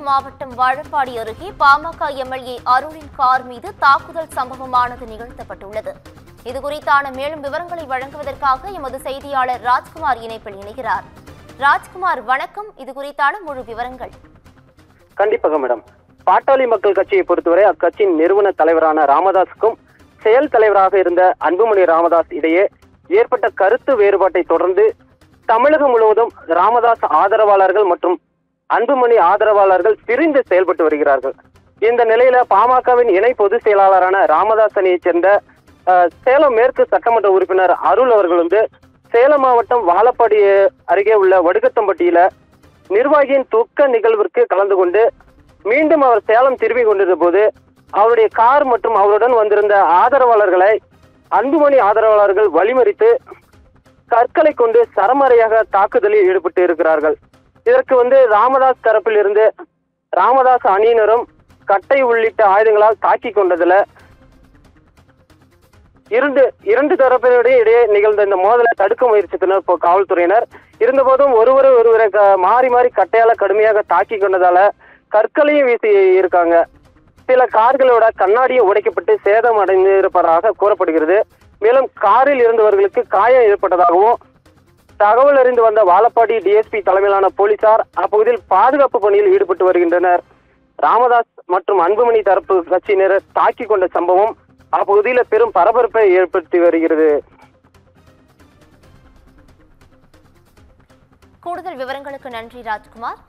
மாவட்டம் வாழப்பாடி அருகே பாமக எம்எல்ஏ அருளின் கார் மீது தாக்குதல் சம்பவமானது நிகழ்த்தப்பட்டுள்ளது. இதுகுறித்தான மேலும் விவரங்களை வழங்குவதற்காக எமது செய்தியாளர் ராஜ்குமார் இணைப்பில் இணைகிறார். ராஜ்குமார், வணக்கம். இதுகுறித்தான முழு விவரங்கள். கண்டிப்பாக மேடம். பாட்டாளி மக்கள் கட்சியை பொறுத்தவரை அக்கட்சியின் நிறுவன தலைவரான ராமதாஸுக்கும் செயல் தலைவராக இருந்த அன்புமணி ராமதாஸ் இடையே ஏற்பட்ட கருத்து வேறுபாட்டை தொடர்ந்து தமிழகம் முழுவதும் ராமதாஸ் ஆதரவாளர்கள் மற்றும் அன்புமணி ஆதரவாளர்கள் பிரிந்து செயல்பட்டு வருகிறார்கள். இந்த நிலையில பாமகவின் இணை பொதுச் செயலாளரான ராமதாஸ் அணியைச் சேர்ந்த சேலம் மேற்கு சட்டமன்ற உறுப்பினர் அருள் அவர்கள் சேலம் மாவட்டம் வாழப்பாடி அருகே உள்ள வடுகத்தம்பட்டியில நிர்வாகியின் துக்க நிகழ்விற்கு கலந்து கொண்டு மீண்டும் அவர் சேலம் திரும்பி கொண்டிருந்த போது அவருடைய கார் மற்றும் அவருடன் வந்திருந்த ஆதரவாளர்களை அன்புமணி ஆதரவாளர்கள் வழிமறித்து கற்களை கொண்டு சரமறையாக தாக்குதலில் ஈடுபட்டு இருக்கிறார்கள். இதற்கு ராமதாஸ் தரப்பில் இருந்து ராமதாஸ் அணியினரும் கட்டை உள்ளிட்ட ஆயுதங்களால் தாக்கி கொண்டதுல இரண்டு தரப்பினரிடையே நிகழ்ந்த இந்த மோதலை தடுக்க முயற்சித்தனர் காவல்துறையினர். இருந்தபோதும் ஒருவரை மாறி மாறி கட்டையால கடுமையாக தாக்கி கொண்டதால கற்களையும் வீசி இருக்காங்க. சில கார்களோட கண்ணாடியை உடைக்கப்பட்டு சேதம் அடைந்து இருப்பதாக கூறப்படுகிறது. மேலும் காரில் இருந்தவர்களுக்கு காயம் ஏற்பட்டதாகவும் தகவல் அறிந்து வந்த வாழப்பாடி டிஎஸ்பி தலைமையிலான போலீசார் அப்பகுதியில் பாதுகாப்பு பணியில் ஈடுபட்டு வருகின்றனர். ராமதாஸ் மற்றும் அன்புமணி தரப்பு கட்சியினர் தாக்கி கொண்ட சம்பவம் அப்பகுதியில் பெரும் பரபரப்பை ஏற்படுத்தி வருகிறது. கூடுதல் விவரங்களுக்கு நன்றி ராஜ்குமார்.